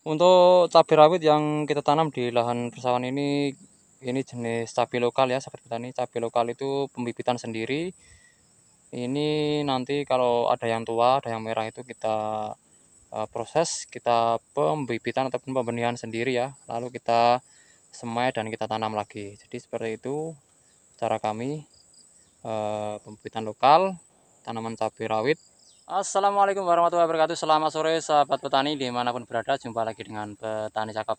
Untuk cabai rawit yang kita tanam di lahan persawahan ini jenis cabai lokal ya, sahabat petani. Cabai lokal itu pembibitan sendiri. Ini nanti kalau ada yang tua, ada yang merah itu kita proses, kita pembibitan ataupun pembenihan sendiri ya. Lalu kita semai dan kita tanam lagi. Jadi seperti itu cara kami pembibitan lokal tanaman cabai rawit. Assalamualaikum warahmatullahi wabarakatuh. Selamat sore sahabat petani dimanapun berada. Jumpa lagi dengan petani cakap.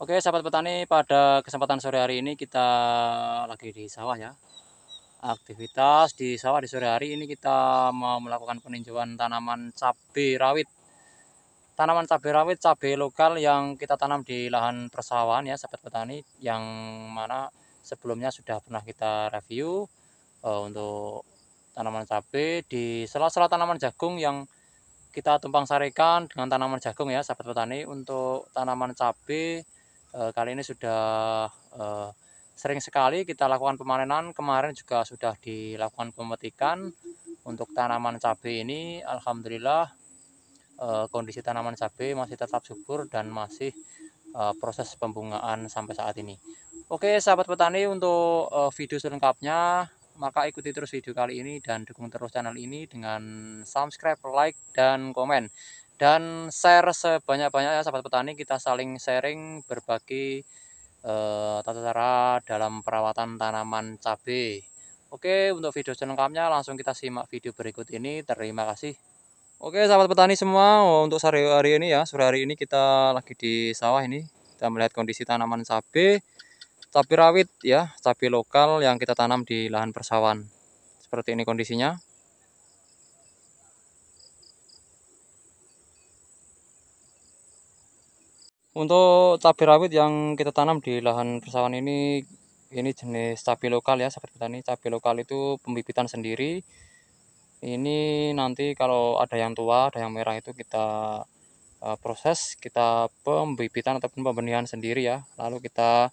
Oke sahabat petani, pada kesempatan sore hari ini kita lagi di sawah ya. Aktivitas di sawah di sore hari ini kita mau melakukan peninjauan tanaman cabai rawit. Tanaman cabai rawit, cabai lokal yang kita tanam di lahan persawahan ya sahabat petani. Yang mana sebelumnya sudah pernah kita review untuk tanaman cabai di sela-sela tanaman jagung yang kita tumpang sarikan dengan tanaman jagung ya sahabat petani. Untuk tanaman cabai kali ini sudah sering sekali kita lakukan pemanenan. Kemarin juga sudah dilakukan pemetikan. Untuk tanaman cabai ini alhamdulillah kondisi tanaman cabai masih tetap subur dan masih proses pembungaan sampai saat ini. Oke sahabat petani, untuk video selengkapnya maka ikuti terus video kali ini dan dukung terus channel ini dengan subscribe, like, dan komen. Dan share sebanyak-banyaknya sahabat petani, kita saling sharing berbagi tata cara dalam perawatan tanaman cabai. Oke, untuk video selengkapnya langsung kita simak video berikut ini. Terima kasih. Oke sahabat petani semua, untuk sore hari ini ya, sore hari ini kita lagi di sawah ini. Kita melihat kondisi tanaman cabai rawit ya, cabai lokal yang kita tanam di lahan persawahan. Seperti ini kondisinya. Untuk cabai rawit yang kita tanam di lahan persawahan ini jenis cabai lokal ya, sahabat petani. Cabai lokal itu pembibitan sendiri. Ini nanti kalau ada yang tua, ada yang merah itu kita proses, kita pembibitan ataupun pembenihan sendiri ya. Lalu kita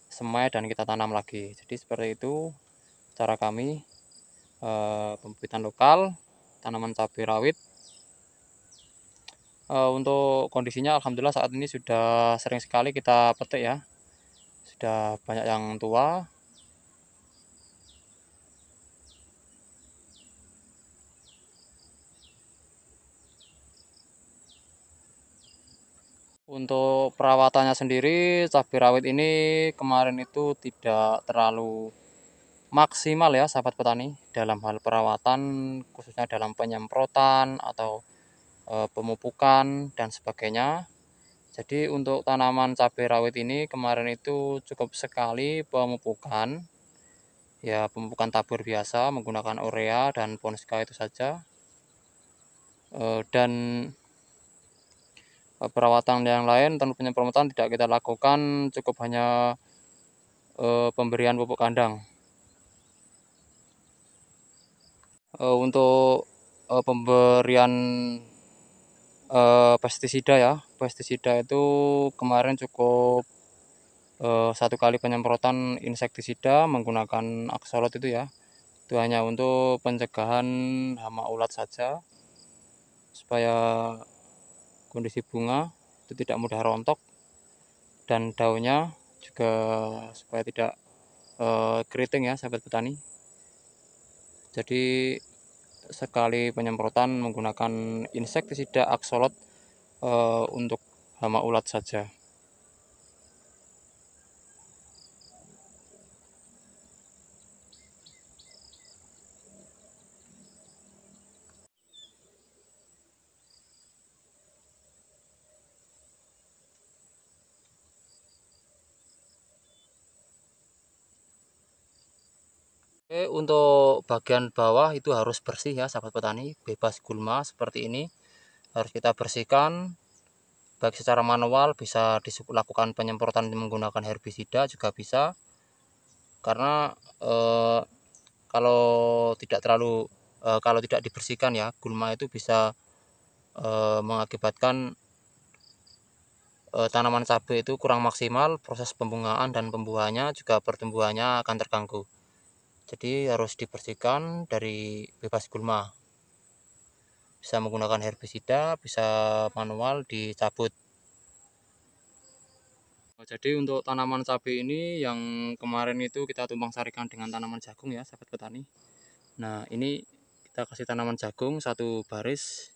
semai dan kita tanam lagi. Jadi seperti itu cara kami pembibitan lokal tanaman cabai rawit. Untuk kondisinya alhamdulillah saat ini sudah sering sekali kita petik ya. Sudah banyak yang tua. Untuk perawatannya sendiri, cabai rawit ini kemarin itu tidak terlalu maksimal ya sahabat petani dalam hal perawatan, khususnya dalam penyemprotan atau pemupukan dan sebagainya. Jadi untuk tanaman cabai rawit ini kemarin itu cukup sekali pemupukan. Ya, pemupukan tabur biasa menggunakan urea dan Ponska itu saja. Dan perawatan yang lain tentu penyemprotan tidak kita lakukan, cukup hanya pemberian pupuk kandang. Untuk pemberian pestisida ya, pestisida itu kemarin cukup satu kali penyemprotan insektisida menggunakan Axolot itu ya. Itu hanya untuk pencegahan hama ulat saja, supaya kondisi bunga itu tidak mudah rontok dan daunnya juga supaya tidak keriting ya sahabat petani. Jadi sekali penyemprotan menggunakan insektisida Axolot untuk hama ulat saja. Oke, untuk bagian bawah itu harus bersih ya sahabat petani, bebas gulma seperti ini. Harus kita bersihkan, baik secara manual bisa dilakukan penyemprotan menggunakan herbisida juga bisa. Karena kalau kalau tidak dibersihkan ya, gulma itu bisa mengakibatkan tanaman cabai itu kurang maksimal, proses pembungaan dan pembuahannya juga pertumbuhannya akan terganggu. Jadi harus dibersihkan dari bebas gulma. bisa menggunakan herbisida, bisa manual dicabut. Jadi untuk tanaman cabai ini yang kemarin itu kita tumpang sarikan dengan tanaman jagung ya sahabat petani. Nah ini kita kasih tanaman jagung satu baris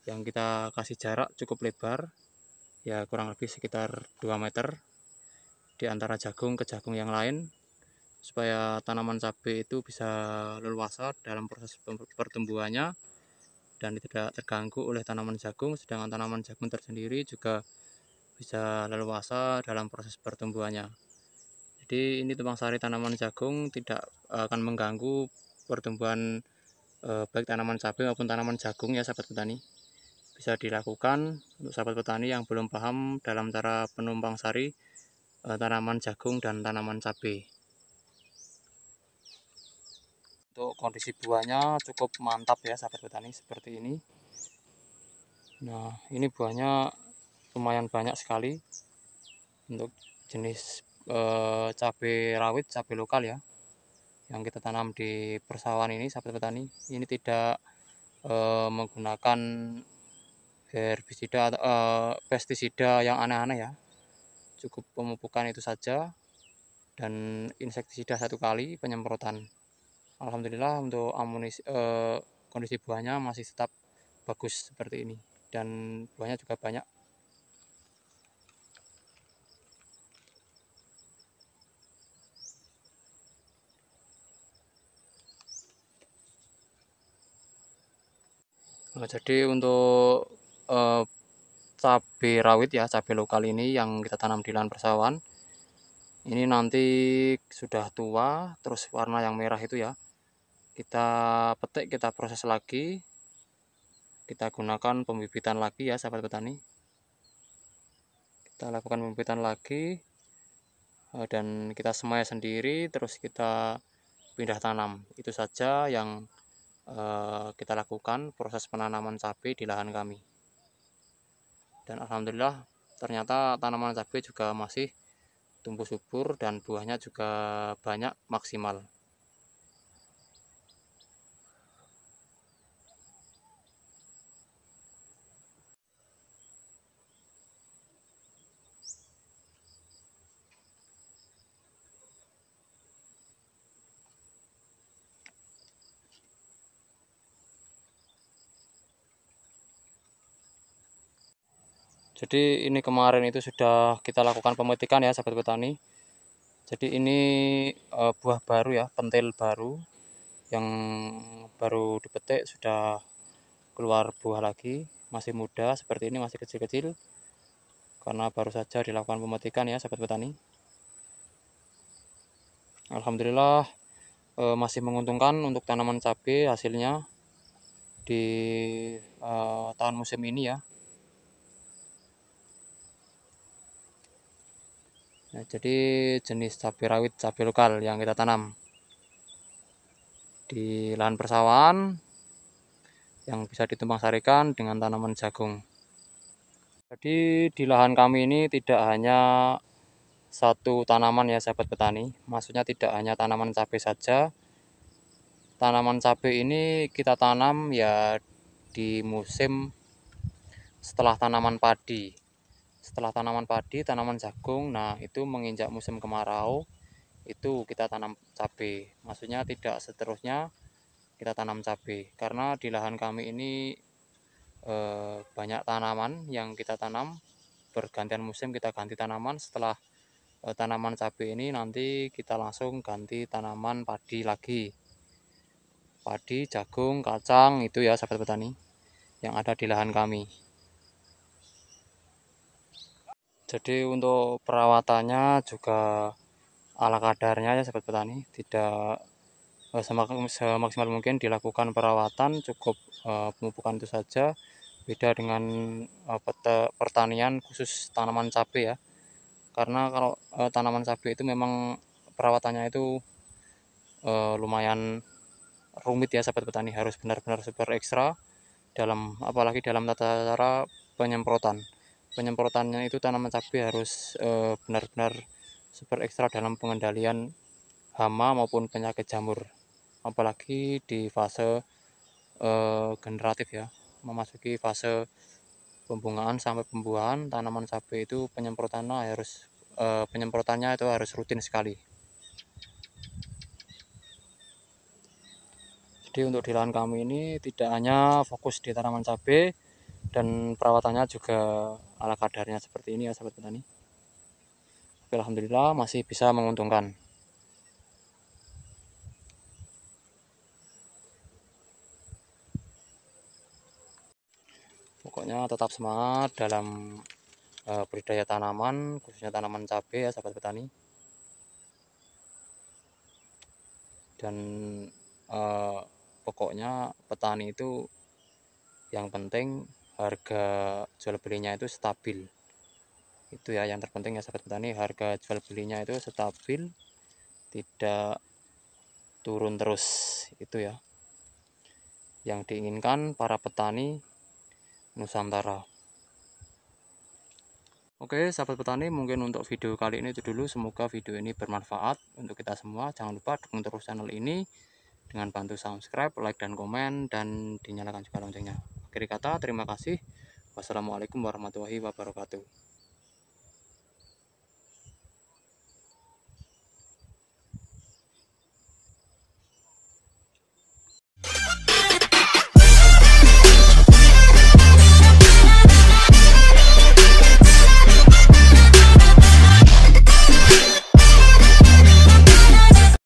yang kita kasih jarak cukup lebar, ya kurang lebih sekitar 2 meter di antara jagung ke jagung yang lain, supaya tanaman cabai itu bisa leluasa dalam proses pertumbuhannya dan tidak terganggu oleh tanaman jagung, sedangkan tanaman jagung tersendiri juga bisa leluasa dalam proses pertumbuhannya. Jadi ini tumpang sari tanaman jagung tidak akan mengganggu pertumbuhan baik tanaman cabai maupun tanaman jagung ya sahabat petani. Bisa dilakukan untuk sahabat petani yang belum paham dalam cara penumpang sari tanaman jagung dan tanaman cabai. Untuk kondisi buahnya cukup mantap ya sahabat petani, seperti ini. Nah ini buahnya lumayan banyak sekali untuk jenis cabai rawit, cabai lokal ya, yang kita tanam di persawahan ini sahabat petani. Ini tidak menggunakan herbisida atau pestisida yang aneh-aneh ya, cukup pemupukan itu saja dan insektisida 1 kali penyemprotan. Alhamdulillah untuk kondisi buahnya masih tetap bagus seperti ini dan buahnya juga banyak. Nah, jadi untuk cabai rawit ya, cabai lokal ini yang kita tanam di lahan persawahan, ini nanti sudah tua, terus warna yang merah itu ya, kita petik, kita proses lagi, kita gunakan pembibitan lagi ya sahabat petani. Kita lakukan pembibitan lagi dan kita semai sendiri, terus kita pindah tanam. Itu saja yang kita lakukan proses penanaman cabai di lahan kami. Dan alhamdulillah ternyata tanaman cabai juga masih tumbuh subur dan buahnya juga banyak, maksimal. Jadi ini kemarin itu sudah kita lakukan pemetikan ya sahabat petani. Jadi ini buah baru ya, pentil baru yang baru dipetik, sudah keluar buah lagi, masih muda seperti ini, masih kecil-kecil karena baru saja dilakukan pemetikan ya sahabat petani. Alhamdulillah masih menguntungkan untuk tanaman cabai hasilnya di tahun musim ini ya. Nah, jadi jenis cabai rawit, cabai lokal yang kita tanam di lahan persawahan yang bisa ditumpang sarikan dengan tanaman jagung. Jadi di lahan kami ini tidak hanya satu tanaman ya sahabat petani, maksudnya tidak hanya tanaman cabai saja. Tanaman cabai ini kita tanam ya di musim setelah tanaman padi. Setelah tanaman padi, tanaman jagung, nah itu menginjak musim kemarau, itu kita tanam cabai. Maksudnya tidak seterusnya kita tanam cabai, karena di lahan kami ini banyak tanaman yang kita tanam, bergantian musim kita ganti tanaman. Setelah tanaman cabai ini nanti kita langsung ganti tanaman padi lagi. Padi, jagung, kacang, itu ya sahabat petani yang ada di lahan kami. Jadi untuk perawatannya juga ala kadarnya ya sahabat petani, tidak semaksimal mungkin dilakukan perawatan, cukup pemupukan itu saja. Beda dengan pertanian khusus tanaman cabai ya, karena kalau tanaman cabai itu memang perawatannya itu lumayan rumit ya sahabat petani, harus benar-benar super ekstra dalam, apalagi dalam tata cara penyemprotannya itu tanaman cabai harus benar-benar super ekstra dalam pengendalian hama maupun penyakit jamur, apalagi di fase generatif ya. memasuki fase pembungaan sampai pembuahan tanaman cabai itu penyemprotannya itu harus rutin sekali. Jadi untuk di lahan kami ini tidak hanya fokus di tanaman cabai, dan perawatannya juga ala kadarnya seperti ini ya sahabat petani. Alhamdulillah masih bisa menguntungkan. Pokoknya tetap semangat dalam budidaya tanaman, khususnya tanaman cabai ya sahabat petani. Dan pokoknya petani itu yang penting harga jual belinya itu stabil. Itu ya yang terpenting ya sahabat petani, harga jual belinya itu stabil, tidak turun terus. Itu ya yang diinginkan para petani Nusantara. Oke sahabat petani, mungkin untuk video kali ini itu dulu. Semoga video ini bermanfaat untuk kita semua. Jangan lupa dukung terus channel ini dengan bantu subscribe, like, dan komen, dan dinyalakan juga loncengnya. Akhir kata, terima kasih. Wassalamualaikum warahmatullahi wabarakatuh.